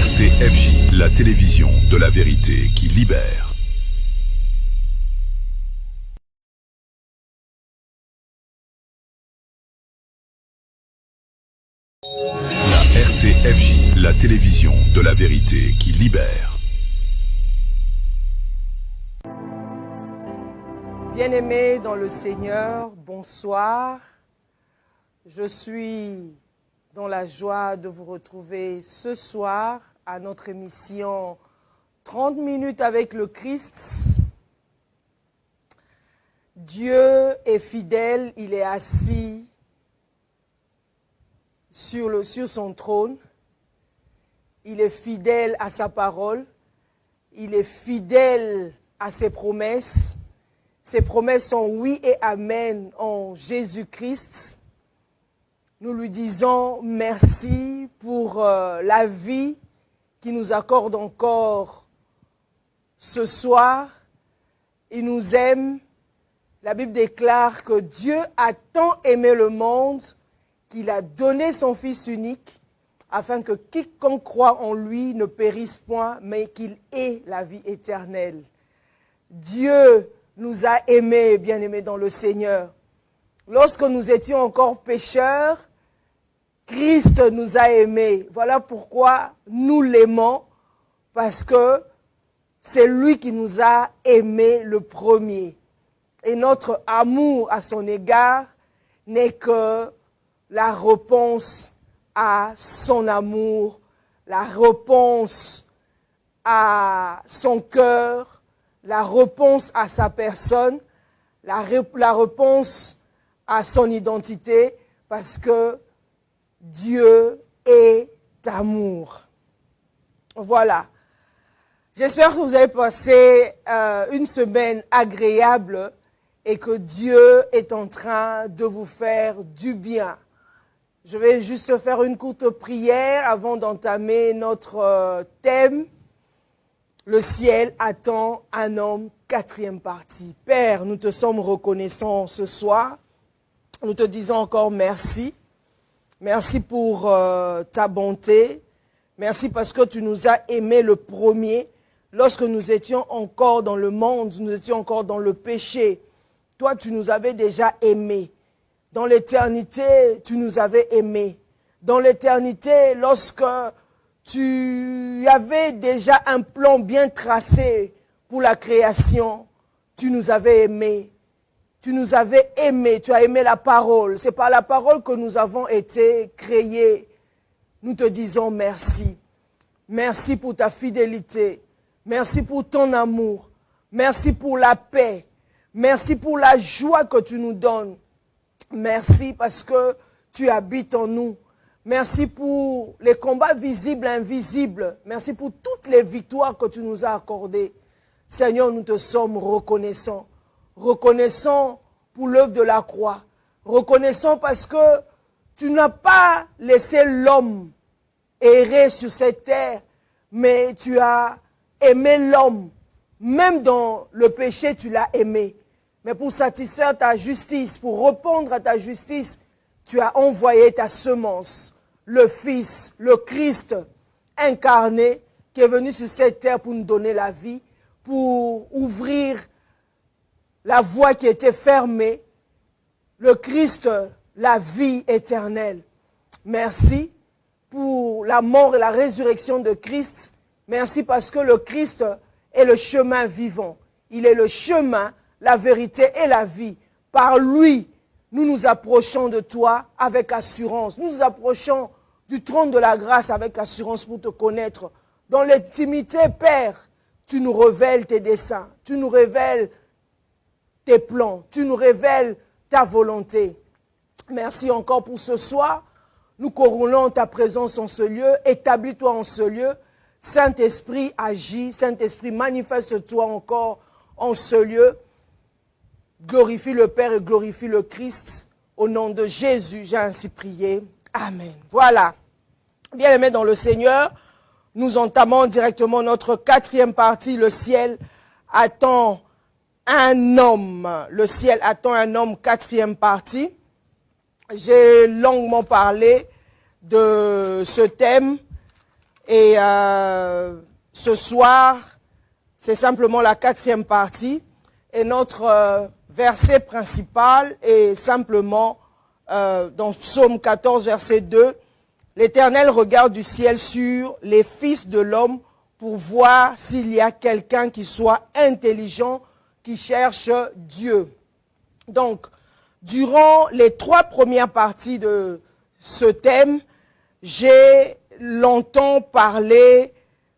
RTFJ, la télévision de la vérité qui libère. La RTFJ, la télévision de la vérité qui libère. Bien-aimés dans le Seigneur, bonsoir. Je suis dans la joie de vous retrouver ce soir à notre émission 30 minutes avec le Christ. Dieu est fidèle, il est assis sur son trône. Il est fidèle à sa parole. Il est fidèle à ses promesses. Ses promesses sont oui et amen en Jésus-Christ. Nous lui disons merci pour la vie qu'il nous accorde encore ce soir. Il nous aime. La Bible déclare que Dieu a tant aimé le monde qu'il a donné son Fils unique afin que quiconque croit en lui ne périsse point, mais qu'il ait la vie éternelle. Dieu nous a aimés, bien-aimés dans le Seigneur. Lorsque nous étions encore pécheurs, Christ nous a aimés. Voilà pourquoi nous l'aimons, parce que c'est lui qui nous a aimés le premier. Et notre amour à son égard n'est que la réponse à son amour, la réponse à son cœur, la réponse à sa personne, la réponse à son identité, parce que Dieu est amour. Voilà. J'espère que vous avez passé une semaine agréable et que Dieu est en train de vous faire du bien. Je vais juste faire une courte prière avant d'entamer notre thème. Le ciel attend un homme, 4e partie. Père, nous te sommes reconnaissants ce soir. Nous te disons encore merci. Merci pour ta bonté. Merci parce que tu nous as aimés le premier. Lorsque nous étions encore dans le monde, nous étions encore dans le péché. Toi, tu nous avais déjà aimés. Dans l'éternité, tu nous avais aimés. Dans l'éternité, lorsque tu avais déjà un plan bien tracé pour la création, tu nous avais aimés. Tu nous avais aimés, tu as aimé la parole. C'est par la parole que nous avons été créés. Nous te disons merci. Merci pour ta fidélité. Merci pour ton amour. Merci pour la paix. Merci pour la joie que tu nous donnes. Merci parce que tu habites en nous. Merci pour les combats visibles et invisibles. Merci pour toutes les victoires que tu nous as accordées. Seigneur, nous te sommes reconnaissants. Reconnaissant pour l'œuvre de la croix. Reconnaissant parce que tu n'as pas laissé l'homme errer sur cette terre, mais tu as aimé l'homme. Même dans le péché, tu l'as aimé. Mais pour satisfaire ta justice, pour répondre à ta justice, tu as envoyé ta semence, le Fils, le Christ incarné, qui est venu sur cette terre pour nous donner la vie, pour ouvrir la voie qui était fermée, le Christ, la vie éternelle. Merci pour la mort et la résurrection de Christ. Merci parce que le Christ est le chemin vivant. Il est le chemin, la vérité et la vie. Par lui, nous nous approchons de toi avec assurance. Nous nous approchons du trône de la grâce avec assurance pour te connaître. Dans l'intimité, Père, tu nous révèles tes desseins. Tu nous révèles tes plans, tu nous révèles ta volonté. Merci encore pour ce soir. Nous couronnons ta présence en ce lieu. Établis-toi en ce lieu. Saint-Esprit, agis. Saint-Esprit, manifeste-toi encore en ce lieu. Glorifie le Père et glorifie le Christ. Au nom de Jésus, j'ai ainsi prié. Amen. Voilà. Bien-aimés dans le Seigneur, nous entamons directement notre 4e partie. Le ciel attend un homme. Le ciel attend un homme, 4e partie. J'ai longuement parlé de ce thème Et ce soir, c'est simplement la 4e partie. Et notre verset principal est simplement dans Psaume 14, verset 2. L'Éternel regarde du ciel sur les fils de l'homme pour voir s'il y a quelqu'un qui soit intelligent, qui cherche Dieu. Donc, durant les 3 premières parties de ce thème, j'ai longtemps parlé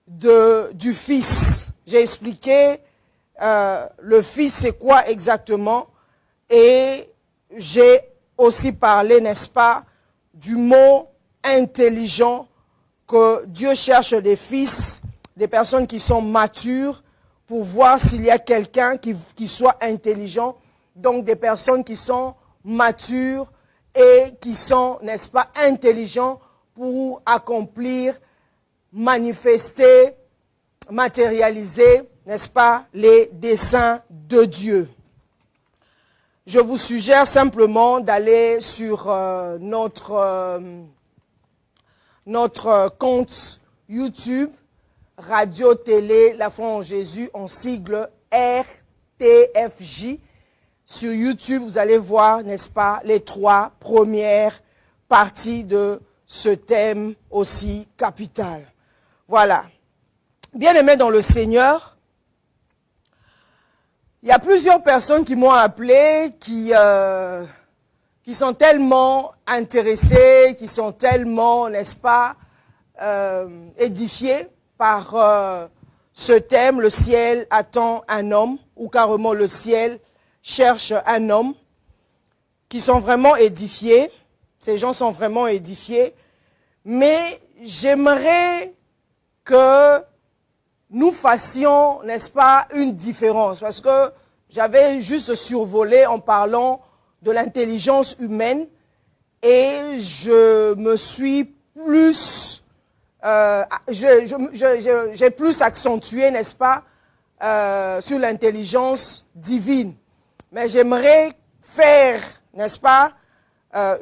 du Fils. J'ai expliqué le Fils c'est quoi exactement, et j'ai aussi parlé, n'est-ce pas, du mot intelligent, que Dieu cherche des fils, des personnes qui sont matures, pour voir s'il y a quelqu'un qui soit intelligent, donc des personnes qui sont matures et qui sont, n'est-ce pas, intelligents pour accomplir, manifester, matérialiser, n'est-ce pas, les desseins de Dieu. Je vous suggère simplement d'aller sur notre compte YouTube, Radio Télé La Foi en Jésus, en sigle RTFJ. Sur YouTube, vous allez voir, n'est-ce pas, les 3 premières parties de ce thème aussi capital. Voilà. Bien-aimés dans le Seigneur, il y a plusieurs personnes qui m'ont appelé, qui sont tellement intéressées, qui sont tellement, n'est-ce pas, édifiées par ce thème, le ciel attend un homme, ou carrément le ciel cherche un homme, qui sont vraiment édifiés. Ces gens sont vraiment édifiés. Mais j'aimerais que nous fassions, n'est-ce pas, une différence. Parce que j'avais juste survolé en parlant de l'intelligence humaine et je me suis plus, j'ai plus accentué, n'est-ce pas, sur l'intelligence divine. Mais j'aimerais faire, n'est-ce pas,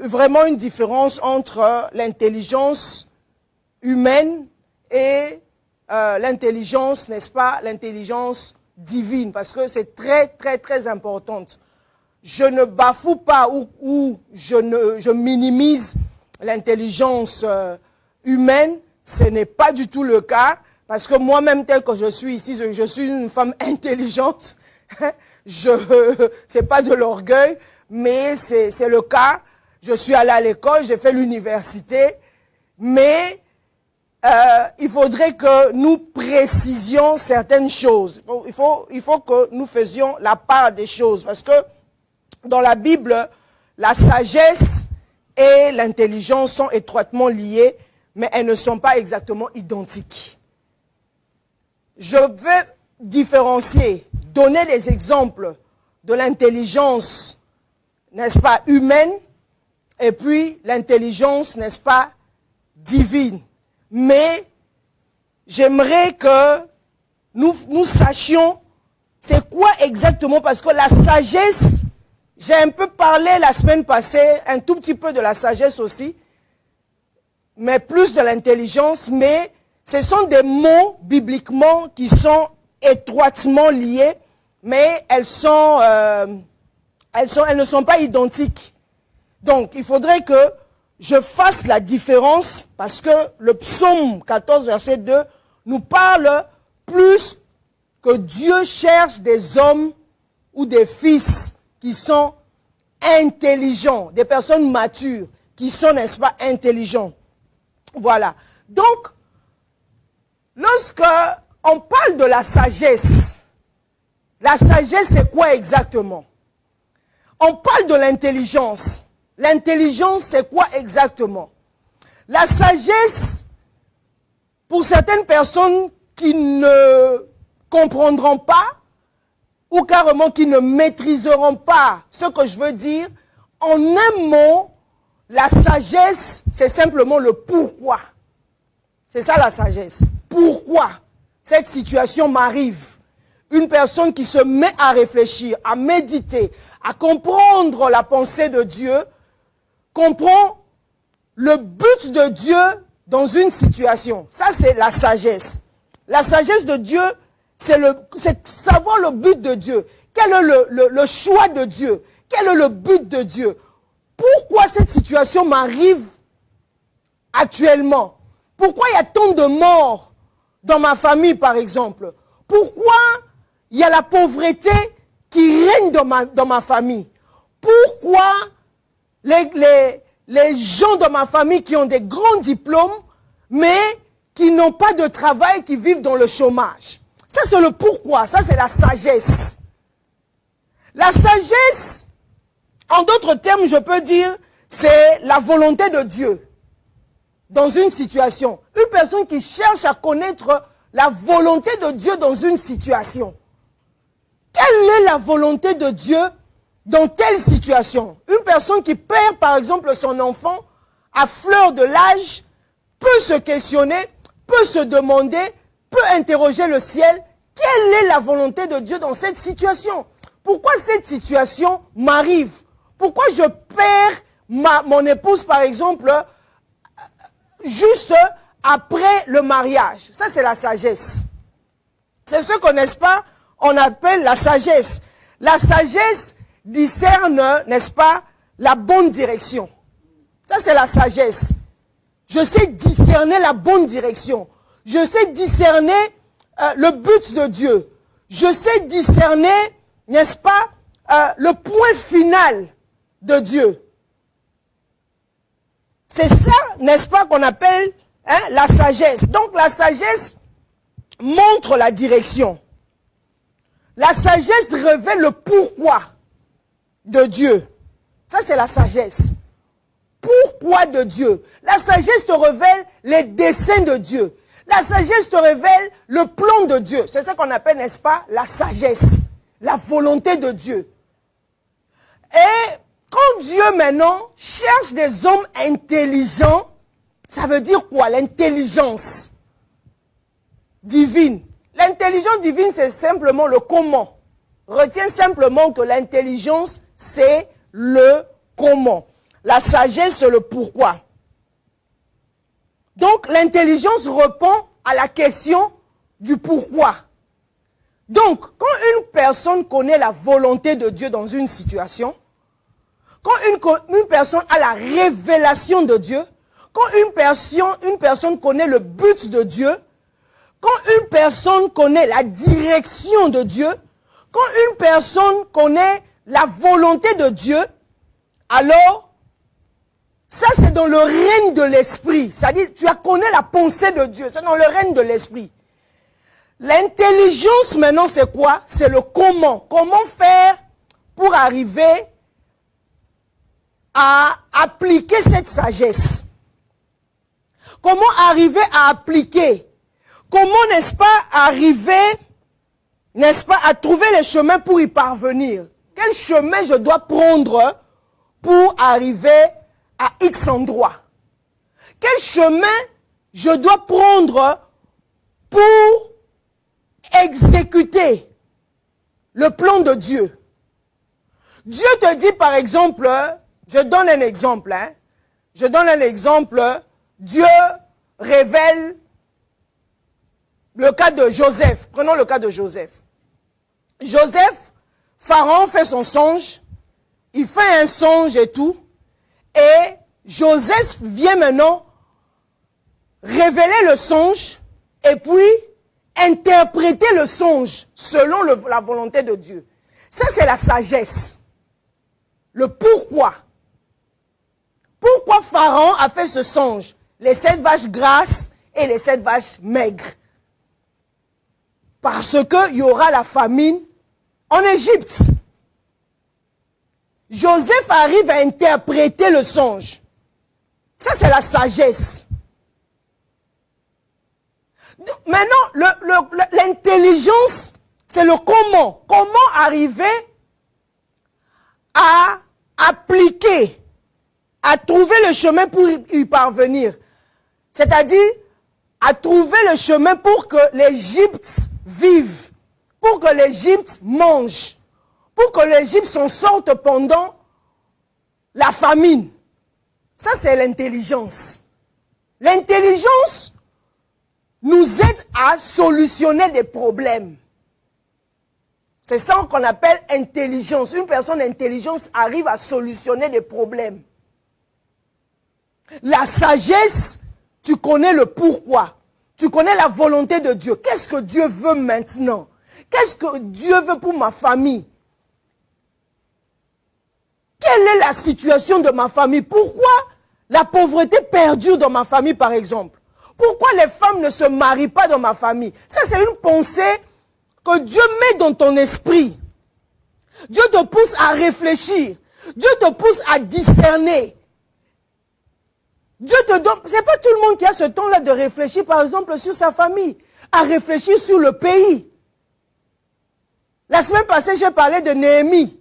vraiment une différence entre l'intelligence humaine et l'intelligence, n'est-ce pas, l'intelligence divine, parce que c'est très, très, très importante. Je ne bafoue pas ou je minimise l'intelligence humaine, ce n'est pas du tout le cas, parce que moi-même, tel que je suis ici, je suis une femme intelligente. C'est pas de l'orgueil, mais c'est le cas. Je suis allée à l'école, j'ai fait l'université, mais il faudrait que nous précisions certaines choses. Il faut que nous faisions la part des choses, parce que dans la Bible, la sagesse et l'intelligence sont étroitement liées, mais elles ne sont pas exactement identiques. Je vais différencier, donner des exemples de l'intelligence, n'est-ce pas, humaine, et puis l'intelligence, n'est-ce pas, divine. Mais j'aimerais que nous sachions c'est quoi exactement, parce que la sagesse, j'ai un peu parlé la semaine passée, un tout petit peu de la sagesse aussi, mais plus de l'intelligence, mais ce sont des mots bibliquement qui sont étroitement liés, mais elles ne sont pas identiques. Donc, il faudrait que je fasse la différence, parce que le psaume 14, verset 2, nous parle plus que Dieu cherche des hommes ou des fils qui sont intelligents, des personnes matures, qui sont, n'est-ce pas, intelligents. Voilà. Donc, lorsque on parle de la sagesse c'est quoi exactement? On parle de l'intelligence. L'intelligence, c'est quoi exactement? La sagesse, pour certaines personnes qui ne comprendront pas, ou carrément qui ne maîtriseront pas ce que je veux dire, en un mot, la sagesse, c'est simplement le pourquoi. C'est ça la sagesse. Pourquoi cette situation m'arrive? Une personne qui se met à réfléchir, à méditer, à comprendre la pensée de Dieu, comprend le but de Dieu dans une situation. Ça, c'est la sagesse. La sagesse de Dieu, c'est savoir le but de Dieu. Quel est le choix de Dieu? Quel est le but de Dieu? Pourquoi cette situation m'arrive actuellement? Pourquoi il y a tant de morts dans ma famille, par exemple? Pourquoi il y a la pauvreté qui règne dans ma famille? Pourquoi les gens de ma famille qui ont des grands diplômes, mais qui n'ont pas de travail, qui vivent dans le chômage? Ça, c'est le pourquoi. Ça, c'est la sagesse. La sagesse, en d'autres termes, je peux dire, c'est la volonté de Dieu dans une situation. Une personne qui cherche à connaître la volonté de Dieu dans une situation. Quelle est la volonté de Dieu dans telle situation? Une personne qui perd, par exemple, son enfant à fleur de l'âge peut se questionner, peut se demander, peut interroger le ciel. Quelle est la volonté de Dieu dans cette situation? Pourquoi cette situation m'arrive? Pourquoi je perds mon épouse, par exemple, juste après le mariage? Ça, c'est la sagesse. C'est ce qu'on, n'est-ce pas, on appelle la sagesse. La sagesse discerne, n'est-ce pas, la bonne direction. Ça, c'est la sagesse. Je sais discerner la bonne direction. Je sais discerner le but de Dieu. Je sais discerner, n'est-ce pas, le point final de Dieu. C'est ça, n'est-ce pas, qu'on appelle la sagesse. Donc la sagesse montre la direction. La sagesse révèle le pourquoi de Dieu. Ça, c'est la sagesse. Pourquoi de Dieu? La sagesse te révèle les desseins de Dieu. La sagesse te révèle le plan de Dieu. C'est ce qu'on appelle, n'est-ce pas, la sagesse. La volonté de Dieu. Et quand Dieu maintenant cherche des hommes intelligents, ça veut dire quoi? L'intelligence divine. L'intelligence divine, c'est simplement le comment. Retiens simplement que l'intelligence, c'est le comment. La sagesse, c'est le pourquoi. Donc, l'intelligence répond à la question du pourquoi. Donc, quand une personne connaît la volonté de Dieu dans une situation, quand une personne a la révélation de Dieu, quand une personne connaît le but de Dieu, quand une personne connaît la direction de Dieu, quand une personne connaît la volonté de Dieu, alors, ça c'est dans le règne de l'esprit. C'est-à-dire, tu connais la pensée de Dieu, c'est dans le règne de l'esprit. L'intelligence maintenant c'est quoi? C'est le comment. Comment faire pour arriver à appliquer cette sagesse? Comment arriver à appliquer? Comment, n'est-ce pas, arriver, n'est-ce pas, à trouver les chemins pour y parvenir? Quel chemin je dois prendre pour arriver à X endroit? Quel chemin je dois prendre pour exécuter le plan de Dieu? Dieu te dit par exemple, je donne un exemple, Dieu révèle le cas de Joseph. Prenons le cas de Joseph. Joseph, Pharaon fait son songe, il fait un songe et tout, et Joseph vient maintenant révéler le songe et puis interpréter le songe selon la volonté de Dieu. Ça, c'est la sagesse. Le pourquoi. Pourquoi Pharaon a fait ce songe? Les 7 vaches grasses et les 7 vaches maigres. Parce qu'il y aura la famine en Égypte. Joseph arrive à interpréter le songe. Ça, c'est la sagesse. Maintenant, l'intelligence, c'est le comment. Comment arriver à appliquer, à trouver le chemin pour y parvenir. C'est-à-dire, à trouver le chemin pour que l'Égypte vive, pour que l'Égypte mange, pour que l'Égypte s'en sorte pendant la famine. Ça, c'est l'intelligence. L'intelligence nous aide à solutionner des problèmes. C'est ça qu'on appelle intelligence. Une personne intelligente arrive à solutionner des problèmes. La sagesse, tu connais le pourquoi. Tu connais la volonté de Dieu. Qu'est-ce que Dieu veut maintenant? Qu'est-ce que Dieu veut pour ma famille? Quelle est la situation de ma famille? Pourquoi la pauvreté perdure dans ma famille, par exemple? Pourquoi les femmes ne se marient pas dans ma famille? Ça, c'est une pensée que Dieu met dans ton esprit. Dieu te pousse à réfléchir. Dieu te pousse à discerner. Dieu te donne... C'est pas tout le monde qui a ce temps-là de réfléchir, par exemple, sur sa famille. À réfléchir sur le pays. La semaine passée, j'ai parlé de Néhémie.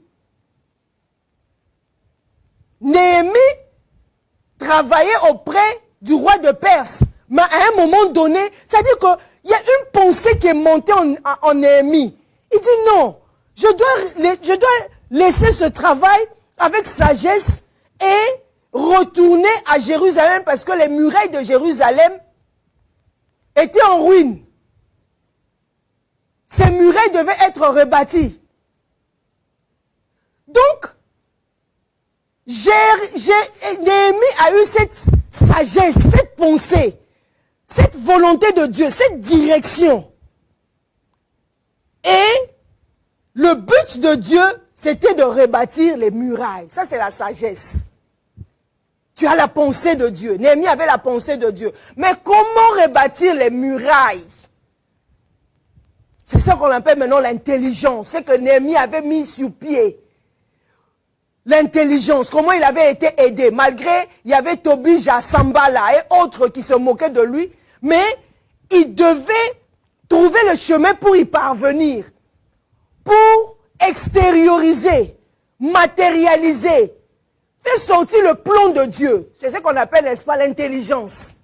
Néhémie travaillait auprès du roi de Perse. Mais à un moment donné, c'est-à-dire qu'il y a une pensée qui est montée en Néhémie. Il dit non, je dois laisser ce travail avec sagesse et retourner à Jérusalem parce que les murailles de Jérusalem étaient en ruine. Ces murailles devaient être rebâties. Donc, Néhémie a eu cette sagesse, cette pensée, cette volonté de Dieu, cette direction. Et le but de Dieu, c'était de rebâtir les murailles. Ça, c'est la sagesse. Tu as la pensée de Dieu. Néhémie avait la pensée de Dieu. Mais comment rebâtir les murailles? C'est ça qu'on appelle maintenant l'intelligence. C'est que Néhémie avait mis sur pied. L'intelligence, comment il avait été aidé, malgré il y avait Tobija, Sambala et autres qui se moquaient de lui, mais il devait trouver le chemin pour y parvenir, pour extérioriser, matérialiser, faire sortir le plan de Dieu. C'est ce qu'on appelle, n'est-ce pas, l'intelligence.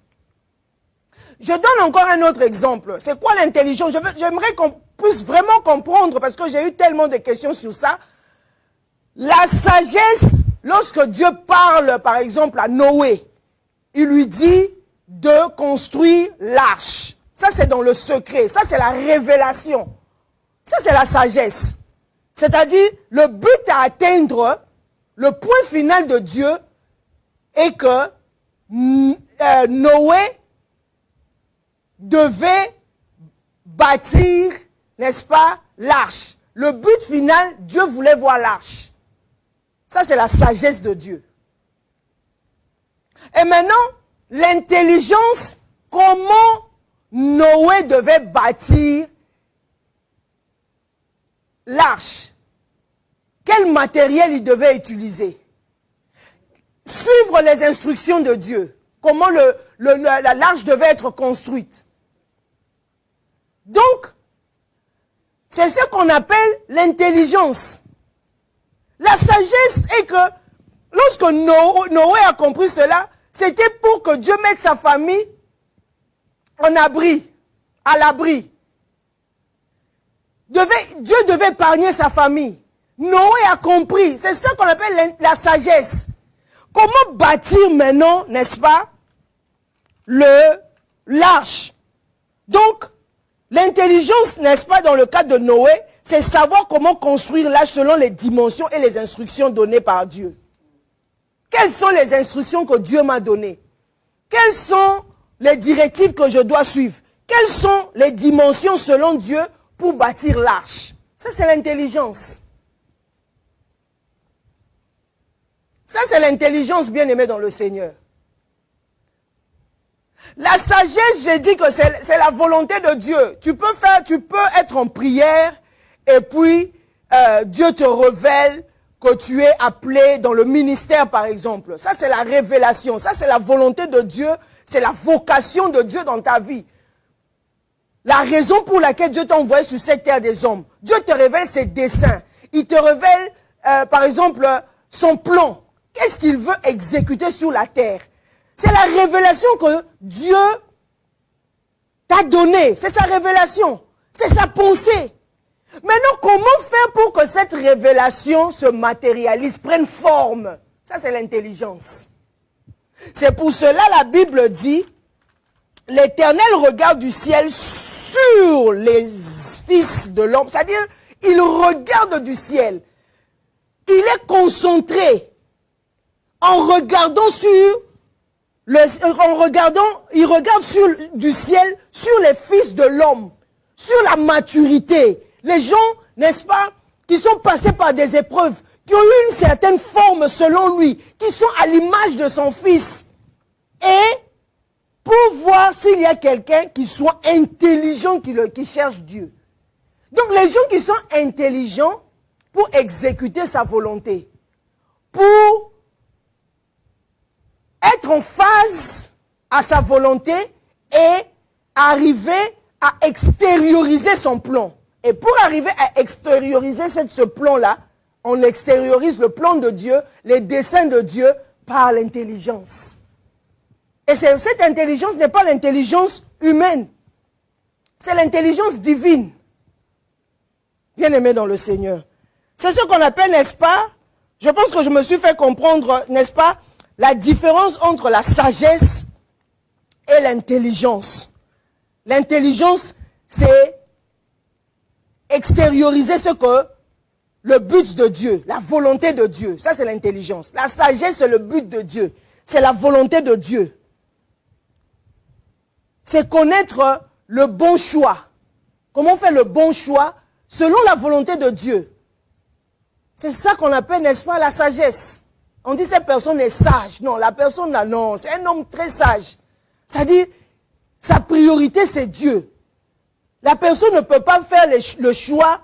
Je donne encore un autre exemple. C'est quoi l'intelligence? J'aimerais qu'on puisse vraiment comprendre, parce que j'ai eu tellement de questions sur ça. La sagesse, lorsque Dieu parle, par exemple, à Noé, il lui dit de construire l'arche. Ça, c'est dans le secret. Ça, c'est la révélation. Ça, c'est la sagesse. C'est-à-dire, le but à atteindre, le point final de Dieu, est que Noé devait bâtir, n'est-ce pas, l'arche. Le but final, Dieu voulait voir l'arche. Ça, c'est la sagesse de Dieu. Et maintenant, l'intelligence, comment Noé devait bâtir l'arche. Quel matériel il devait utiliser. Suivre les instructions de Dieu. Comment l'arche devait être construite. Donc, c'est ce qu'on appelle l'intelligence. La sagesse est que, lorsque Noé a compris cela, c'était pour que Dieu mette sa famille en abri, à l'abri. Dieu devait épargner sa famille. Noé a compris, c'est ça qu'on appelle la sagesse. Comment bâtir maintenant, n'est-ce pas, l'arche. Donc, l'intelligence, n'est-ce pas, dans le cas de Noé, c'est savoir comment construire l'arche selon les dimensions et les instructions données par Dieu. Quelles sont les instructions que Dieu m'a données? Quelles sont les directives que je dois suivre? Quelles sont les dimensions selon Dieu pour bâtir l'arche? Ça, c'est l'intelligence. Ça, c'est l'intelligence bien-aimée dans le Seigneur. La sagesse, j'ai dit que c'est la volonté de Dieu. Tu peux être en prière et puis Dieu te révèle que tu es appelé dans le ministère, par exemple. Ça, c'est la révélation. Ça, c'est la volonté de Dieu. C'est la vocation de Dieu dans ta vie. La raison pour laquelle Dieu t'a envoyé sur cette terre des hommes. Dieu te révèle ses desseins. Il te révèle, par exemple, son plan. Qu'est-ce qu'il veut exécuter sur la terre? C'est la révélation que Dieu t'a donnée. C'est sa révélation. C'est sa pensée. Maintenant, comment faire pour que cette révélation se matérialise, prenne forme? Ça, c'est l'intelligence. C'est pour cela la Bible dit l'Éternel regarde du ciel sur les fils de l'homme. C'est-à-dire, il regarde du ciel. Il est concentré en regardant il regarde du ciel sur les fils de l'homme, sur la maturité. Les gens, n'est-ce pas, qui sont passés par des épreuves, qui ont eu une certaine forme selon lui, qui sont à l'image de son fils. Et pour voir s'il y a quelqu'un qui soit intelligent, qui cherche Dieu. Donc les gens qui sont intelligents pour exécuter sa volonté, pour être en phase à sa volonté et arriver à extérioriser son plan. Et pour arriver à extérioriser ce plan-là, on extériorise le plan de Dieu, les desseins de Dieu par l'intelligence. Et cette intelligence n'est pas l'intelligence humaine, c'est l'intelligence divine. Bien-aimé dans le Seigneur. C'est ce qu'on appelle, n'est-ce pas, je pense que je me suis fait comprendre, n'est-ce pas, la différence entre la sagesse et l'intelligence. L'intelligence, c'est extérioriser le but de Dieu, la volonté de Dieu. Ça, c'est l'intelligence. La sagesse, c'est le but de Dieu. C'est la volonté de Dieu. C'est connaître le bon choix. Comment faire le bon choix selon la volonté de Dieu. C'est ça qu'on appelle, n'est-ce pas, la sagesse. On dit cette personne est sage. Non, la personne là, non, c'est un homme très sage. C'est-à-dire, sa priorité, c'est Dieu. La personne ne peut pas faire le choix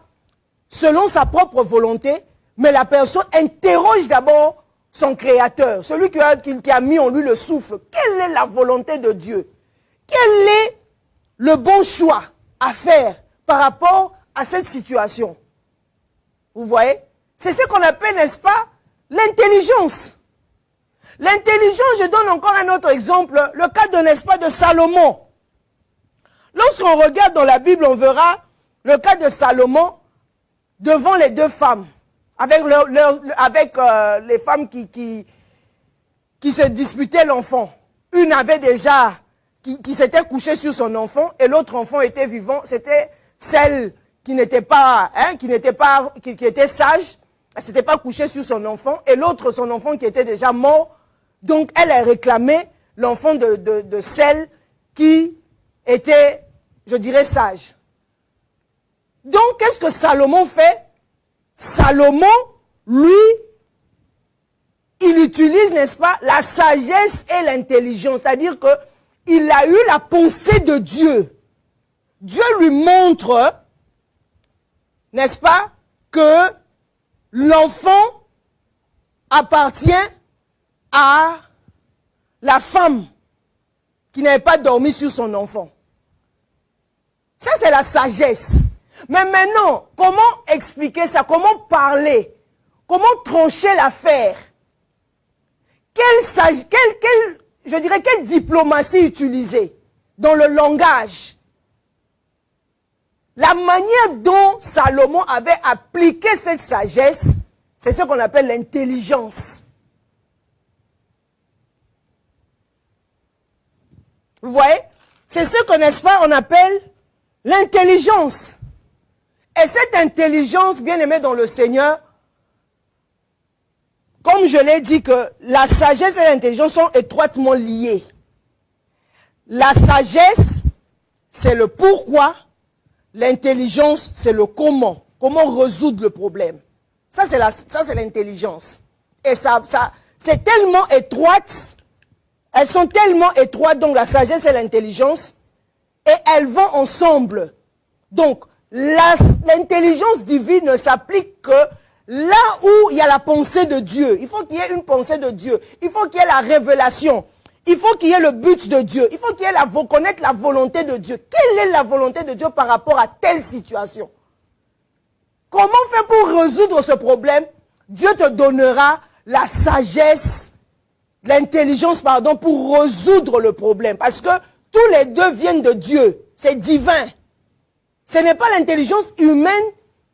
selon sa propre volonté, mais la personne interroge d'abord son créateur, celui qui a mis en lui le souffle. Quelle est la volonté de Dieu? Quel est le bon choix à faire par rapport à cette situation? Vous voyez? C'est ce qu'on appelle, n'est-ce pas, l'intelligence. L'intelligence, je donne encore un autre exemple, le cas de, n'est-ce pas, de Salomon. Lorsqu'on regarde dans la Bible, on verra le cas de Salomon devant les deux femmes, avec les femmes qui se disputaient l'enfant. Une avait déjà, qui s'était couchée sur son enfant, et l'autre enfant était vivant. C'était celle qui n'était pas, qui était sage. Elle s'était pas couchée sur son enfant, et l'autre, son enfant qui était déjà mort. Donc, elle a réclamé l'enfant de celle qui était, je dirais, sage. Donc, qu'est-ce que Salomon fait? Salomon, lui, il utilise, n'est-ce pas, la sagesse et l'intelligence. C'est-à-dire qu'il a eu la pensée de Dieu. Dieu lui montre, n'est-ce pas, que l'enfant appartient à la femme qui n'avait pas dormi sur son enfant. Ça, c'est la sagesse. Mais maintenant, comment expliquer ça? Comment parler? Comment trancher l'affaire? Quelle diplomatie utiliser dans le langage? La manière dont Salomon avait appliqué cette sagesse, c'est ce qu'on appelle l'intelligence. Vous voyez? C'est ce que, n'est-ce pas, on appelle l'intelligence. Et cette intelligence, bien aimée dans le Seigneur, comme je l'ai dit que la sagesse et l'intelligence sont étroitement liées. La sagesse, c'est le pourquoi. L'intelligence, c'est le comment. Comment résoudre le problème. Ça, c'est l'intelligence. Et ça, c'est tellement étroite. Elles sont tellement étroites, donc la sagesse et l'intelligence, et elles vont ensemble. Donc, l'intelligence divine ne s'applique que là où il y a la pensée de Dieu. Il faut qu'il y ait une pensée de Dieu. Il faut qu'il y ait la révélation. Il faut qu'il y ait le but de Dieu. Il faut qu'il y ait connaître la volonté de Dieu. Quelle est la volonté de Dieu par rapport à telle situation? Comment faire pour résoudre ce problème? Dieu te donnera la sagesse, l'intelligence, pardon, pour résoudre le problème. Parce que tous les deux viennent de Dieu. C'est divin. Ce n'est pas l'intelligence humaine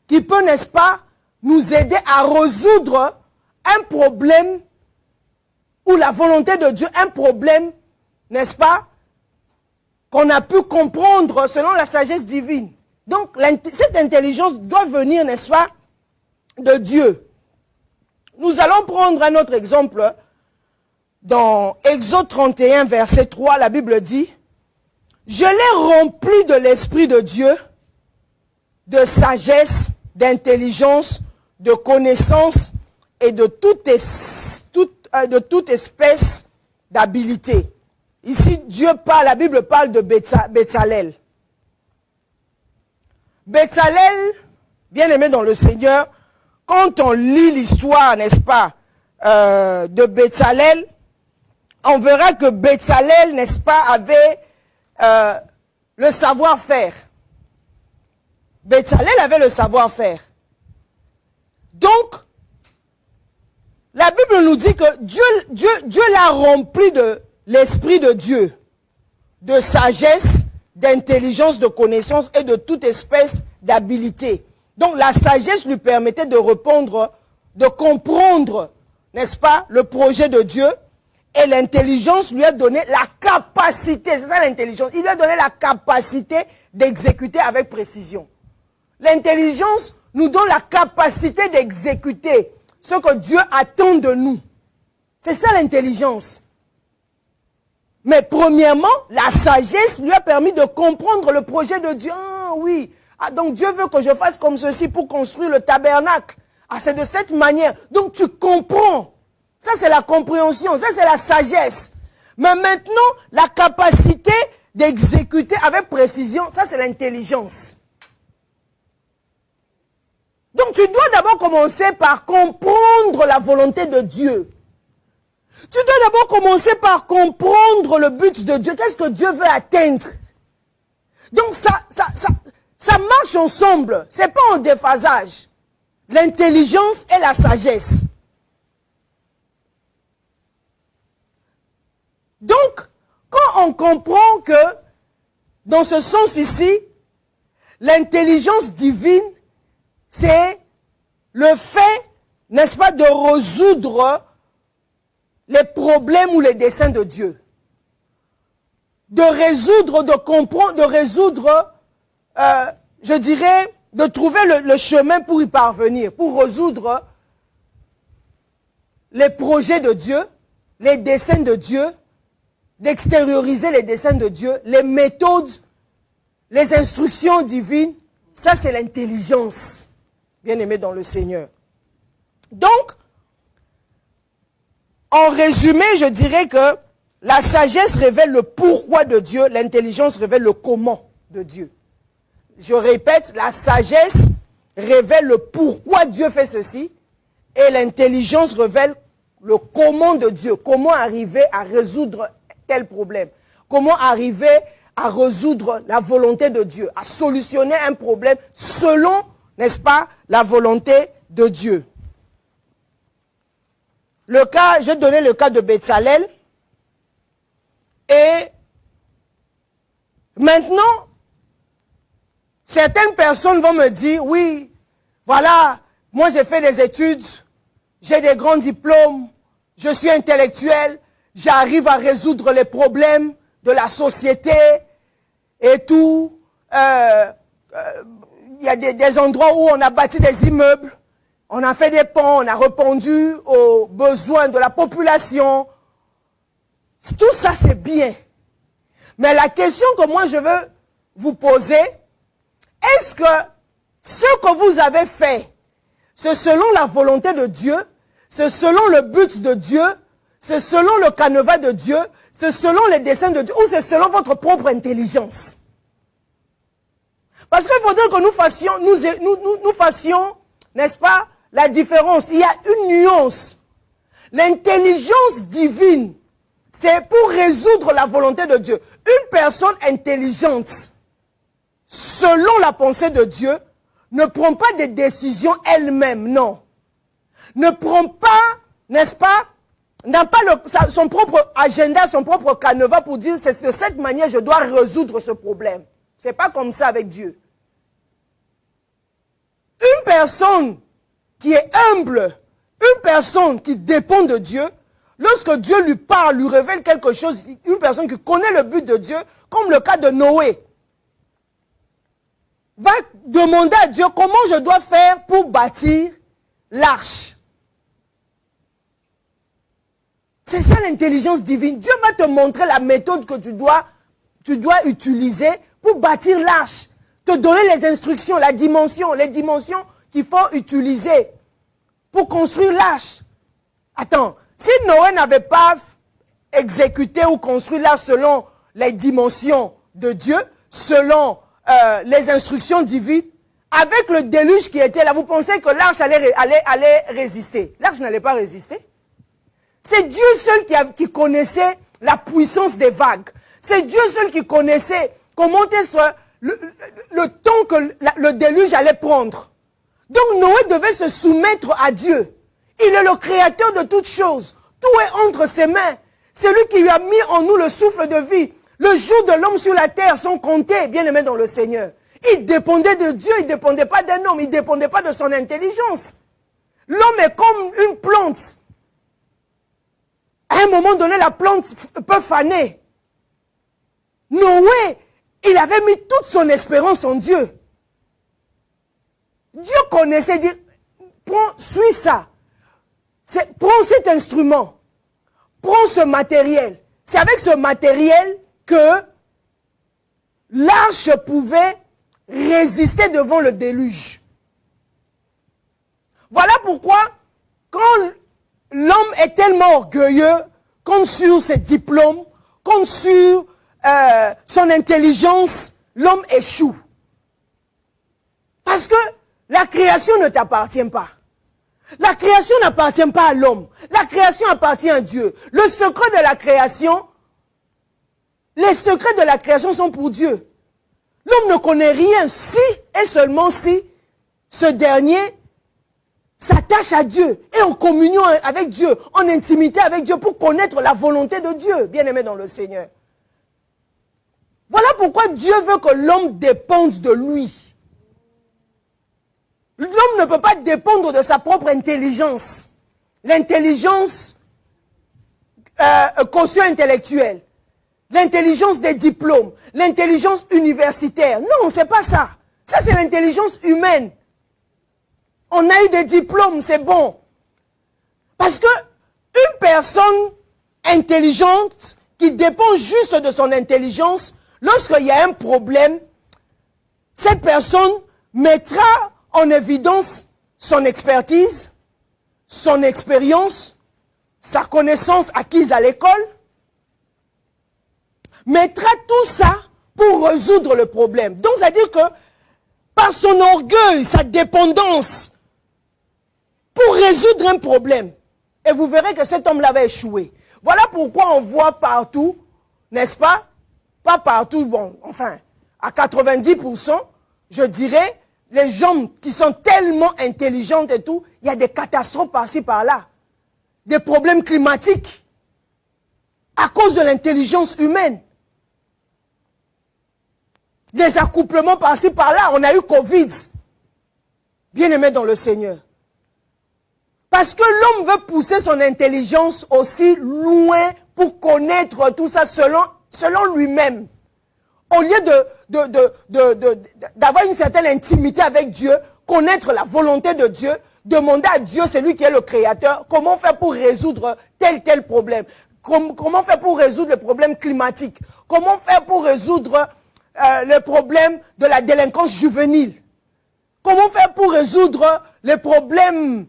qui peut, n'est-ce pas, nous aider à résoudre un problème ou la volonté de Dieu, un problème, n'est-ce pas, qu'on a pu comprendre selon la sagesse divine. Donc, cette intelligence doit venir, n'est-ce pas, de Dieu. Nous allons prendre un autre exemple. Dans Exode 31, verset 3, la Bible dit, « Je l'ai rempli de l'Esprit de Dieu, de sagesse, d'intelligence, de connaissance et de toute espèce d'habileté. » Ici, Dieu parle, la Bible parle de Bétzalel. Bétzalel, bien aimé dans le Seigneur, quand on lit l'histoire, n'est-ce pas, de Bétzalel, on verra que Bétzalel, n'est-ce pas, avait le savoir-faire. Bétzalel avait le savoir-faire. Donc, la Bible nous dit que Dieu l'a rempli de l'Esprit de Dieu, de sagesse, d'intelligence, de connaissance et de toute espèce d'habileté. Donc la sagesse lui permettait de répondre, de comprendre, n'est-ce pas, le projet de Dieu. Et l'intelligence lui a donné la capacité, c'est ça l'intelligence, il lui a donné la capacité d'exécuter avec précision. L'intelligence nous donne la capacité d'exécuter ce que Dieu attend de nous. C'est ça l'intelligence. Mais premièrement, la sagesse lui a permis de comprendre le projet de Dieu. Ah oui, donc Dieu veut que je fasse comme ceci pour construire le tabernacle. Ah, c'est de cette manière. Donc tu comprends. Ça c'est la compréhension, ça c'est la sagesse. Mais maintenant, la capacité d'exécuter avec précision, ça c'est l'intelligence. Donc tu dois d'abord commencer par comprendre la volonté de Dieu. Tu dois d'abord commencer par comprendre le but de Dieu. Qu'est-ce que Dieu veut atteindre? Donc ça marche ensemble. Ce n'est pas en déphasage. L'intelligence et la sagesse. Donc, quand on comprend que, dans ce sens ici, l'intelligence divine, c'est le fait, n'est-ce pas, de résoudre les problèmes ou les desseins de Dieu. De résoudre, de comprendre, de résoudre, je dirais, de trouver le chemin pour y parvenir, pour résoudre les projets de Dieu, les desseins de Dieu, d'extérioriser les desseins de Dieu, les méthodes, les instructions divines. Ça, c'est l'intelligence, bien-aimé dans le Seigneur. Donc, en résumé, je dirais que la sagesse révèle le pourquoi de Dieu, l'intelligence révèle le comment de Dieu. Je répète, la sagesse révèle le pourquoi Dieu fait ceci et l'intelligence révèle le comment de Dieu. Comment arriver à résoudre tel problème. Comment arriver à résoudre la volonté de Dieu, à solutionner un problème selon, n'est-ce pas, la volonté de Dieu. Le cas, je vais donner le cas de Bétzalel. Et maintenant, certaines personnes vont me dire, oui, voilà, moi j'ai fait des études, j'ai des grands diplômes, je suis intellectuel, j'arrive à résoudre les problèmes de la société et tout. Il y a des endroits où on a bâti des immeubles, on a fait des ponts, on a répondu aux besoins de la population. Tout ça, c'est bien. Mais la question que moi je veux vous poser, est-ce que ce que vous avez fait, c'est selon la volonté de Dieu, c'est selon le but de Dieu, c'est selon le canevas de Dieu, c'est selon les desseins de Dieu, ou c'est selon votre propre intelligence? Parce qu'il faudrait que nous fassions, n'est-ce pas, la différence. Il y a une nuance. L'intelligence divine, c'est pour résoudre la volonté de Dieu. Une personne intelligente, selon la pensée de Dieu, ne prend pas des décisions elle-même, non. Ne prend pas, n'est-ce pas, n'a pas son propre agenda, son propre canevas pour dire c'est de cette manière je dois résoudre ce problème. C'est pas comme ça avec Dieu. Une personne qui est humble, une personne qui dépend de Dieu, lorsque Dieu lui parle, lui révèle quelque chose, une personne qui connaît le but de Dieu, comme le cas de Noé, va demander à Dieu comment je dois faire pour bâtir l'arche. C'est ça l'intelligence divine. Dieu va te montrer la méthode que tu dois utiliser pour bâtir l'arche. Te donner les instructions, les dimensions qu'il faut utiliser pour construire l'arche. Attends, si Noé n'avait pas exécuté ou construit l'arche selon les dimensions de Dieu, selon les instructions divines, avec le déluge qui était là, vous pensez que l'arche allait résister? L'arche n'allait pas résister. C'est Dieu seul qui connaissait la puissance des vagues. C'est Dieu seul qui connaissait comment le temps que le déluge allait prendre. Donc Noé devait se soumettre à Dieu. Il est le créateur de toutes choses. Tout est entre ses mains. C'est lui qui lui a mis en nous le souffle de vie. Le jour de l'homme sur la terre sont comptés, bien aimés dans le Seigneur. Il dépendait de Dieu, il ne dépendait pas d'un homme, il ne dépendait pas de son intelligence. L'homme est comme une plante. À un moment donné, la plante peut faner. Noé, il avait mis toute son espérance en Dieu. Dieu connaissait, dit, suis ça. Prends cet instrument. Prends ce matériel. C'est avec ce matériel que l'arche pouvait résister devant le déluge. Voilà pourquoi, quand l'homme est tellement orgueilleux, compte sur ses diplômes, compte sur son intelligence, l'homme échoue. Parce que la création ne t'appartient pas. La création n'appartient pas à l'homme. La création appartient à Dieu. Le secret de la création, les secrets de la création sont pour Dieu. L'homme ne connaît rien si et seulement si ce dernier s'attache à Dieu, est en communion avec Dieu, en intimité avec Dieu pour connaître la volonté de Dieu, bien-aimé dans le Seigneur. Voilà pourquoi Dieu veut que l'homme dépende de lui. L'homme ne peut pas dépendre de sa propre intelligence. L'intelligence quotient intellectuelle, l'intelligence des diplômes, l'intelligence universitaire. Non, c'est pas ça. Ça, c'est l'intelligence humaine. On a eu des diplômes, c'est bon. Parce que une personne intelligente qui dépend juste de son intelligence, lorsqu'il y a un problème, cette personne mettra en évidence son expertise, son expérience, sa connaissance acquise à l'école, mettra tout ça pour résoudre le problème. Donc, c'est-à-dire que par son orgueil, sa dépendance, pour résoudre un problème, et vous verrez que cet homme-là va échouer. Voilà pourquoi on voit partout, n'est-ce pas? Pas partout, bon, enfin, à 90%, je dirais, les gens qui sont tellement intelligents et tout, il y a des catastrophes par-ci, par-là. Des problèmes climatiques. À cause de l'intelligence humaine. Des accouplements par-ci, par-là. On a eu Covid. Bien-aimé dans le Seigneur. Parce que l'homme veut pousser son intelligence aussi loin pour connaître tout ça selon lui-même. Au lieu d'avoir une certaine intimité avec Dieu, connaître la volonté de Dieu, demander à Dieu, c'est lui qui est le créateur, comment faire pour résoudre tel problème. Comment faire pour résoudre le problème climatique. Comment faire pour résoudre le problème de la délinquance juvénile. Comment faire pour résoudre les problèmes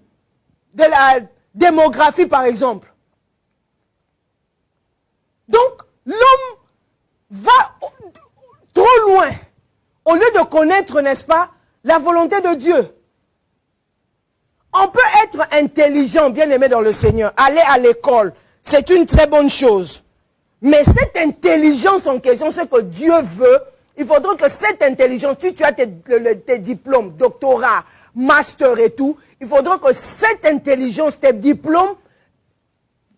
de la démographie, par exemple. Donc, l'homme va trop loin, au lieu de connaître, n'est-ce pas, la volonté de Dieu. On peut être intelligent, bien aimé dans le Seigneur, aller à l'école, c'est une très bonne chose. Mais cette intelligence en question, c'est que Dieu veut, il faudra que cette intelligence, si tu as tes diplômes, doctorat, master et tout, il faudra que cette intelligence, tes diplômes,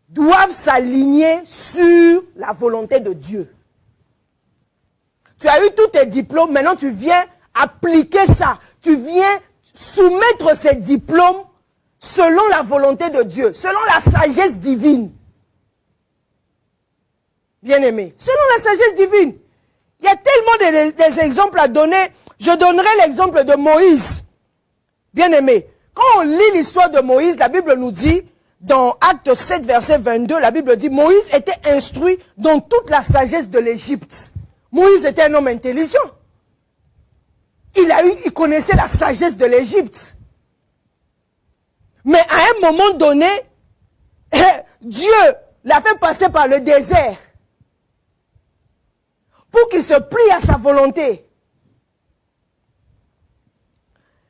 doivent s'aligner sur la volonté de Dieu. Tu as eu tous tes diplômes, maintenant tu viens appliquer ça. Tu viens soumettre ces diplômes selon la volonté de Dieu, selon la sagesse divine. Bien-aimés, selon la sagesse divine. Il y a tellement des exemples à donner. Je donnerai l'exemple de Moïse. Bien-aimés, quand on lit l'histoire de Moïse, la Bible nous dit, dans Acte 7, verset 22, la Bible dit, Moïse était instruit dans toute la sagesse de l'Égypte. Moïse était un homme intelligent. Il connaissait la sagesse de l'Égypte. Mais à un moment donné, Dieu l'a fait passer par le désert pour qu'il se plie à sa volonté.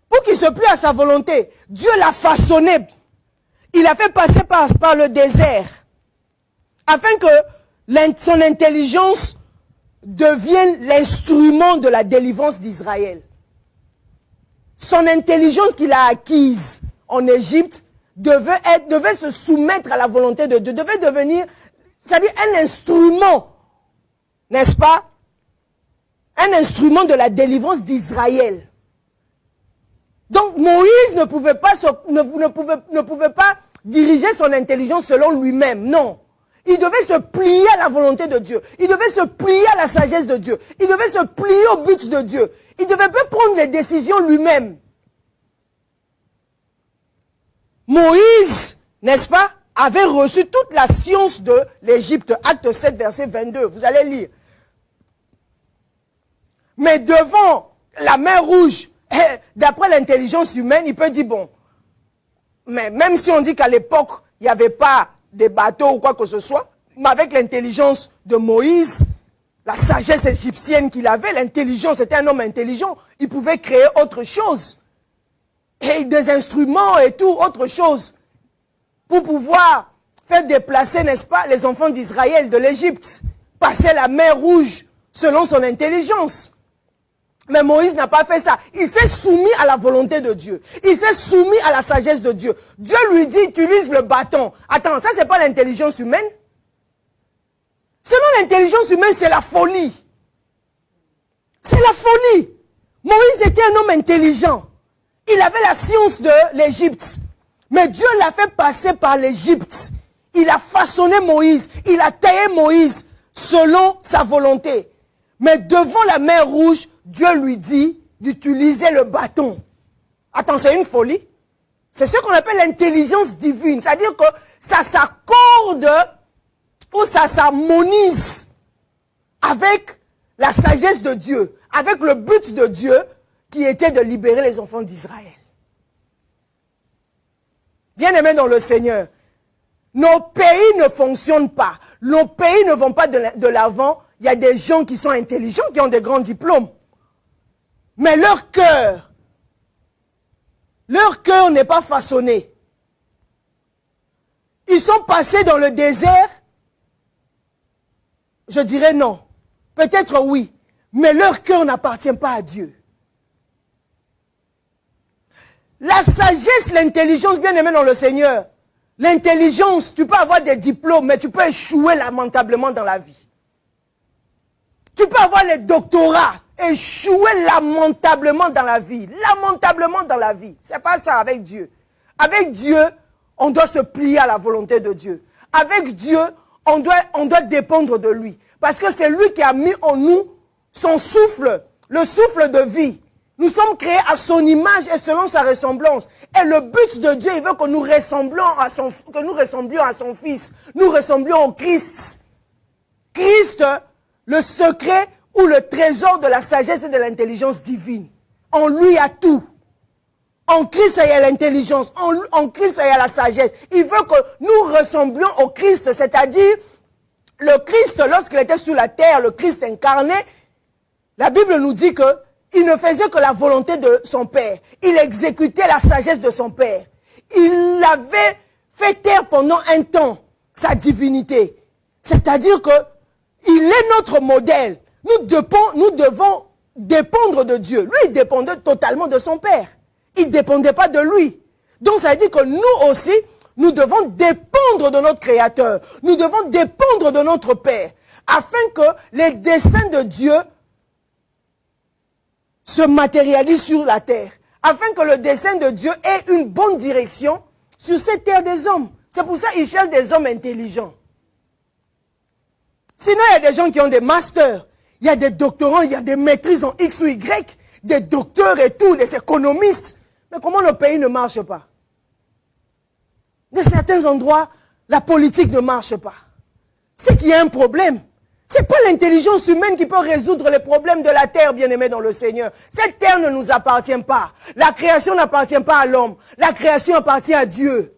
Pour qu'il se plie à sa volonté, Dieu l'a façonné. Il a fait passer par le désert afin que son intelligence devienne l'instrument de la délivrance d'Israël. Son intelligence qu'il a acquise en Égypte devait se soumettre à la volonté de Dieu, devait devenir, c'est-à-dire un instrument, n'est-ce pas? Un instrument de la délivrance d'Israël. Donc Moïse ne pouvait pas diriger son intelligence selon lui-même, non. Il devait se plier à la volonté de Dieu. Il devait se plier à la sagesse de Dieu. Il devait se plier au but de Dieu. Il ne devait pas prendre les décisions lui-même. Moïse, n'est-ce pas, avait reçu toute la science de l'Égypte. Acte 7, verset 22. Vous allez lire. Mais devant la mer Rouge, d'après l'intelligence humaine, il peut dire, bon, mais même si on dit qu'à l'époque, il n'y avait pas des bateaux ou quoi que ce soit, mais avec l'intelligence de Moïse, la sagesse égyptienne qu'il avait, l'intelligence, c'était un homme intelligent, il pouvait créer autre chose. Et des instruments et tout, autre chose, pour pouvoir faire déplacer, n'est-ce pas, les enfants d'Israël de l'Égypte, passer la mer Rouge selon son intelligence. Mais Moïse n'a pas fait ça. Il s'est soumis à la volonté de Dieu. Il s'est soumis à la sagesse de Dieu. Dieu lui dit, utilise le bâton. Attends, ça c'est pas l'intelligence humaine? Selon l'intelligence humaine, c'est la folie. C'est la folie. Moïse était un homme intelligent. Il avait la science de l'Égypte. Mais Dieu l'a fait passer par l'Égypte. Il a façonné Moïse. Il a taillé Moïse selon sa volonté. Mais devant la mer Rouge, Dieu lui dit d'utiliser le bâton. Attends, c'est une folie. C'est ce qu'on appelle l'intelligence divine. C'est-à-dire que ça s'accorde ou ça s'harmonise avec la sagesse de Dieu, avec le but de Dieu qui était de libérer les enfants d'Israël. Bien-aimés dans le Seigneur, nos pays ne fonctionnent pas. Nos pays ne vont pas de l'avant. Il y a des gens qui sont intelligents, qui ont des grands diplômes. Mais leur cœur n'est pas façonné. Ils sont passés dans le désert. Je dirais non. Peut-être oui. Mais leur cœur n'appartient pas à Dieu. La sagesse, l'intelligence, bien aimé dans le Seigneur. L'intelligence, tu peux avoir des diplômes, mais tu peux échouer lamentablement dans la vie. Tu peux avoir les doctorats, échouer lamentablement dans la vie. Lamentablement dans la vie. C'est pas ça avec Dieu. Avec Dieu, on doit se plier à la volonté de Dieu. Avec Dieu, on doit dépendre de lui. Parce que c'est lui qui a mis en nous son souffle, le souffle de vie. Nous sommes créés à son image et selon sa ressemblance. Et le but de Dieu, il veut que nous ressemblions à son Fils. Nous ressemblions au Christ. Christ, le secret ou le trésor de la sagesse et de l'intelligence divine. En lui, il y a tout. En Christ, il y a l'intelligence. En Christ, il y a la sagesse. Il veut que nous ressemblions au Christ, c'est-à-dire le Christ, lorsqu'il était sur la terre, le Christ incarné, la Bible nous dit que il ne faisait que la volonté de son Père. Il exécutait la sagesse de son Père. Il avait fait taire pendant un temps sa divinité. C'est-à-dire que il est notre modèle. Nous devons dépendre de Dieu. Lui, il dépendait totalement de son Père. Il ne dépendait pas de lui. Donc, ça veut dire que nous aussi, nous devons dépendre de notre Créateur. Nous devons dépendre de notre Père. Afin que les desseins de Dieu se matérialise sur la terre, afin que le dessein de Dieu ait une bonne direction sur cette terre des hommes. C'est pour ça qu'il cherche des hommes intelligents. Sinon, il y a des gens qui ont des masters, il y a des doctorants, il y a des maîtrises en X ou Y, des docteurs et tout, des économistes. Mais comment le pays ne marche pas? De certains endroits, la politique ne marche pas. C'est qu'il y a un problème. Ce n'est pas l'intelligence humaine qui peut résoudre les problèmes de la terre, bien-aimés dans le Seigneur. Cette terre ne nous appartient pas. La création n'appartient pas à l'homme. La création appartient à Dieu.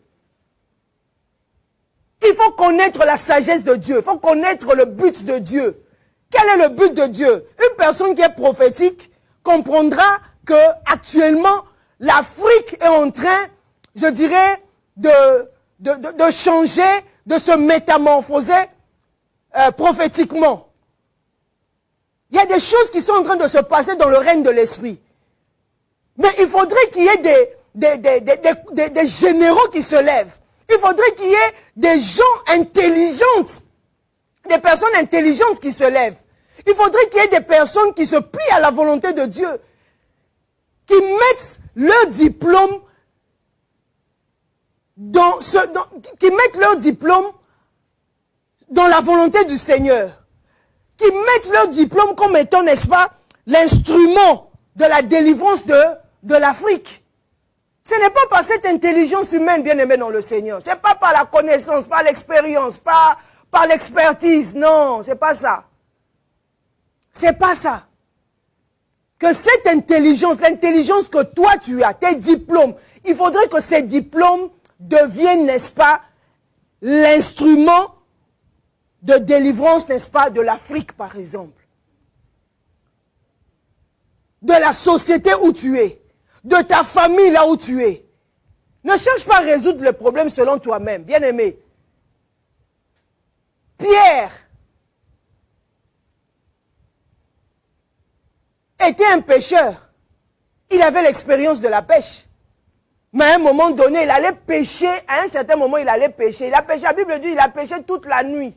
Il faut connaître la sagesse de Dieu. Il faut connaître le but de Dieu. Quel est le but de Dieu? Une personne qui est prophétique comprendra que actuellement l'Afrique est en train, je dirais, de changer, de se métamorphoser prophétiquement. Il y a des choses qui sont en train de se passer dans le règne de l'esprit. Mais il faudrait qu'il y ait des généraux qui se lèvent. Il faudrait qu'il y ait des gens intelligents, des personnes intelligentes qui se lèvent. Il faudrait qu'il y ait des personnes qui se plient à la volonté de Dieu, qui mettent leur diplôme dans la volonté du Seigneur, qui mettent leur diplôme comme étant, n'est-ce pas, l'instrument de la délivrance de l'Afrique. Ce n'est pas par cette intelligence humaine, bien aimée dans le Seigneur. Ce n'est pas par la connaissance, par l'expérience, par l'expertise. Non, ce n'est pas ça. C'est pas ça. Que cette intelligence, l'intelligence que toi tu as, tes diplômes, il faudrait que ces diplômes deviennent, n'est-ce pas, l'instrument de délivrance, n'est-ce pas, de l'Afrique, par exemple. De la société où tu es. De ta famille là où tu es. Ne cherche pas à résoudre le problème selon toi-même, bien-aimé. Pierre était un pêcheur. Il avait l'expérience de la pêche. Mais à un moment donné, il allait pêcher. À un certain moment, il allait pêcher. Il a pêché, la Bible dit, il a pêché toute la nuit.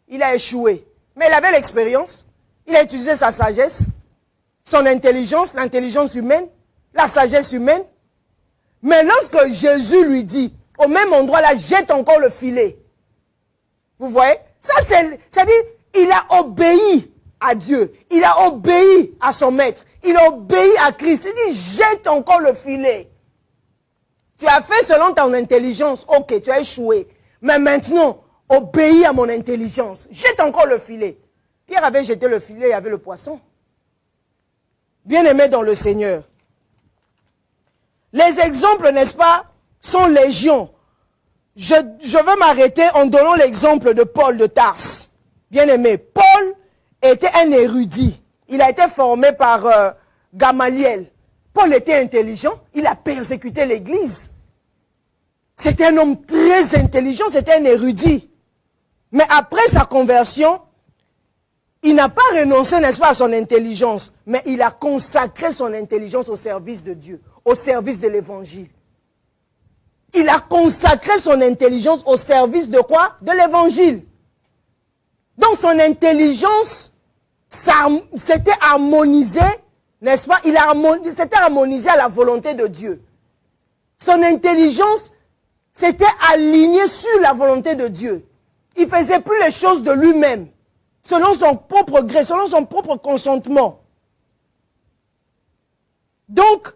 Il a échoué. Mais il avait l'expérience. Il a utilisé sa sagesse, son intelligence, l'intelligence humaine, la sagesse humaine. Mais lorsque Jésus lui dit, au même endroit là, jette encore le filet. Vous voyez? Ça, c'est-à-dire, il a obéi à Dieu. Il a obéi à son maître. Il a obéi à Christ. Il dit, jette encore le filet. Tu as fait selon ton intelligence. Ok, tu as échoué. Mais maintenant, obéis à mon intelligence. Jette encore le filet. Pierre avait jeté le filet, il y avait le poisson. Bien-aimé dans le Seigneur. Les exemples, n'est-ce pas, sont légion. Je veux m'arrêter en donnant l'exemple de Paul de Tarse. Bien-aimé, Paul était un érudit. Il a été formé par Gamaliel. Paul était intelligent. Il a persécuté l'Église. C'était un homme très intelligent, c'était un érudit. Mais après sa conversion, il n'a pas renoncé, n'est-ce pas, à son intelligence, mais il a consacré son intelligence au service de Dieu, au service de l'Évangile. Il a consacré son intelligence au service de quoi? De l'Évangile. Donc son intelligence s'était harmonisée, n'est-ce pas? S'était harmonisé à la volonté de Dieu. Son intelligence s'était alignée sur la volonté de Dieu. Il ne faisait plus les choses de lui-même, selon son propre gré, selon son propre consentement. Donc,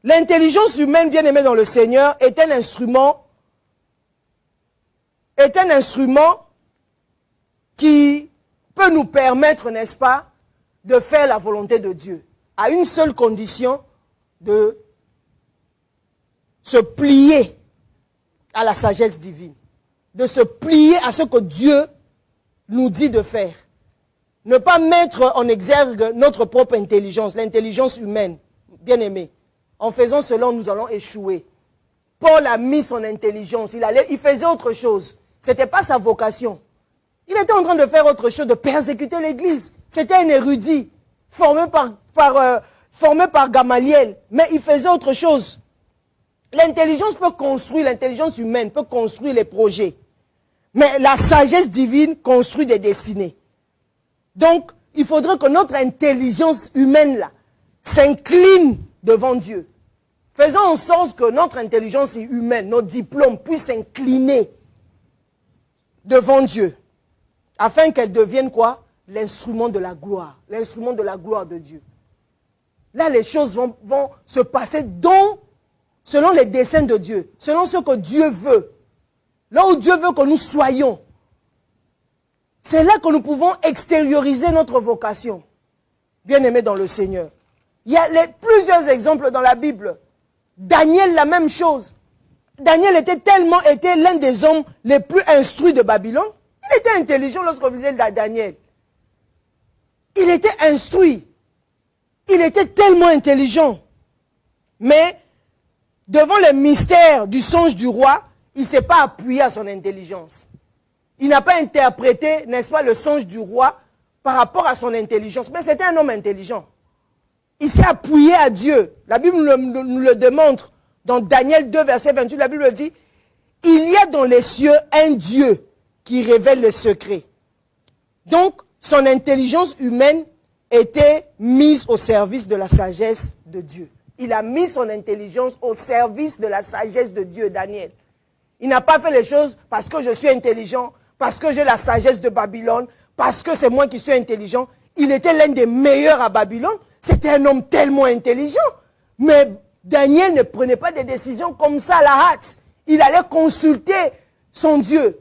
l'intelligence humaine, bien aimée dans le Seigneur, est un instrument qui peut nous permettre, n'est-ce pas, de faire la volonté de Dieu, à une seule condition, de se plier à la sagesse divine, de se plier à ce que Dieu nous dit de faire. Ne pas mettre en exergue notre propre intelligence, l'intelligence humaine, bien aimé. En faisant cela, nous allons échouer. Paul a mis son intelligence, il faisait autre chose. Ce n'était pas sa vocation. Il était en train de faire autre chose, de persécuter l'Église. C'était un érudit, formé par Gamaliel, mais il faisait autre chose. L'intelligence peut construire, l'intelligence humaine peut construire les projets. Mais la sagesse divine construit des destinées. Donc, il faudrait que notre intelligence humaine là s'incline devant Dieu. Faisons en sorte que notre intelligence humaine, nos diplômes puissent s'incliner devant Dieu. afin qu'elle devienne quoi? L'instrument de la gloire. L'instrument de la gloire de Dieu. Là, les choses vont se passer selon les desseins de Dieu, selon ce que Dieu veut. Là où Dieu veut que nous soyons. C'est là que nous pouvons extérioriser notre vocation. Bien-aimés dans le Seigneur. Il y a plusieurs exemples dans la Bible. Daniel, la même chose. Daniel était l'un des hommes les plus instruits de Babylone. Il était intelligent lorsqu'on lisait Daniel. Il était instruit. Il était tellement intelligent. Mais, devant le mystère du songe du roi, il ne s'est pas appuyé à son intelligence. Il n'a pas interprété, n'est-ce pas, le songe du roi par rapport à son intelligence. Mais c'était un homme intelligent. Il s'est appuyé à Dieu. La Bible nous le démontre. Dans Daniel 2, verset 28, la Bible dit, « Il y a dans les cieux un Dieu qui révèle le secret. » Donc, son intelligence humaine était mise au service de la sagesse de Dieu. Il a mis son intelligence au service de la sagesse de Dieu, Daniel. Il n'a pas fait les choses parce que je suis intelligent, parce que j'ai la sagesse de Babylone, parce que c'est moi qui suis intelligent. Il était l'un des meilleurs à Babylone. C'était un homme tellement intelligent. Mais Daniel ne prenait pas des décisions comme ça à la hâte. Il allait consulter son Dieu.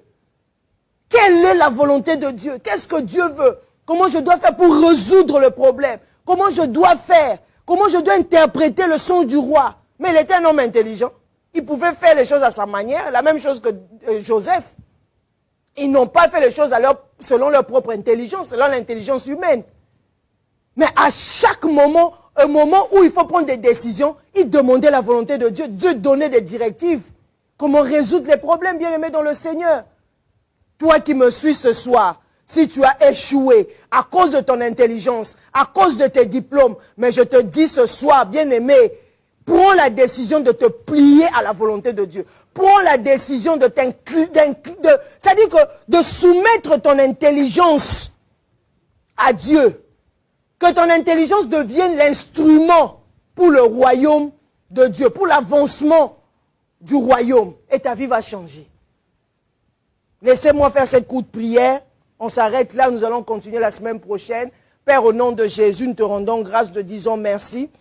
Quelle est la volonté de Dieu? Qu'est-ce que Dieu veut? Comment je dois faire pour résoudre le problème? Comment je dois faire? Comment je dois interpréter le songe du roi? Mais il était un homme intelligent. Il pouvait faire les choses à sa manière, la même chose que Joseph. Ils n'ont pas fait les choses selon leur propre intelligence, selon l'intelligence humaine. Mais à chaque moment, un moment où il faut prendre des décisions, ils demandaient la volonté de Dieu. Dieu donnait des directives. Comment résoudre les problèmes, bien-aimés dans le Seigneur? Toi qui me suis ce soir, si tu as échoué à cause de ton intelligence, à cause de tes diplômes, mais je te dis ce soir, bien-aimé, prends la décision de te plier à la volonté de Dieu. Prends la décision de c'est-à-dire que de soumettre ton intelligence à Dieu. Que ton intelligence devienne l'instrument pour le royaume de Dieu, pour l'avancement du royaume. Et ta vie va changer. Laissez-moi faire cette courte prière. On s'arrête là, nous allons continuer la semaine prochaine. Père, au nom de Jésus, nous te rendons grâce, te disons merci.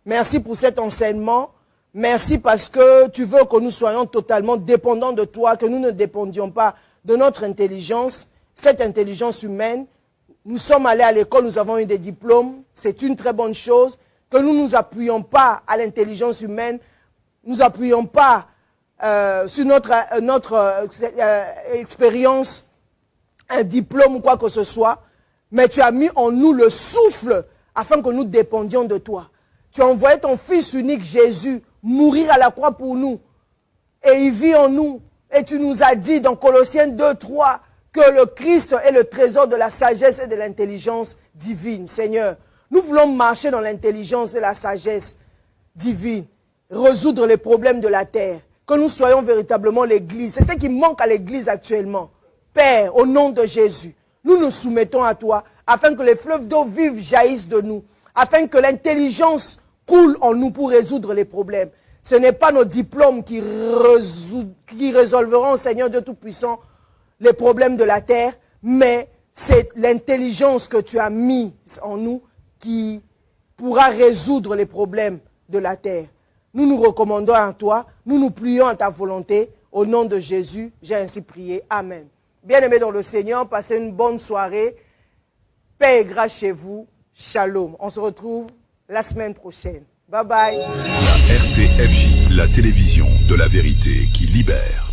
Merci pour cet enseignement. Merci parce que tu veux que nous soyons totalement dépendants de toi, que nous ne dépendions pas de notre intelligence, cette intelligence humaine. Nous sommes allés à l'école, nous avons eu des diplômes, c'est une très bonne chose. Que nous ne nous appuyons pas à l'intelligence humaine, nous ne appuyons pas sur notre expérience, un diplôme ou quoi que ce soit, mais tu as mis en nous le souffle afin que nous dépendions de toi. Tu as envoyé ton Fils unique Jésus mourir à la croix pour nous. Et il vit en nous. Et tu nous as dit dans Colossiens 2, 3 que le Christ est le trésor de la sagesse et de l'intelligence divine. Seigneur, nous voulons marcher dans l'intelligence et la sagesse divine. Résoudre les problèmes de la terre. Que nous soyons véritablement l'Église. C'est ce qui manque à l'Église actuellement. Père, au nom de Jésus, nous nous soumettons à toi afin que les fleuves d'eau vive jaillissent de nous. Afin que l'intelligence coule en nous pour résoudre les problèmes. Ce n'est pas nos diplômes qui résolveront, Seigneur Dieu Tout-Puissant, les problèmes de la terre, mais c'est l'intelligence que tu as mis en nous qui pourra résoudre les problèmes de la terre. Nous nous recommandons à toi, nous nous plions à ta volonté. Au nom de Jésus, j'ai ainsi prié. Amen. Bien-aimés dans le Seigneur, passez une bonne soirée. Paix et grâce chez vous. Shalom. On se retrouve la semaine prochaine. Bye bye. La RTFJ, la télévision de la vérité qui libère.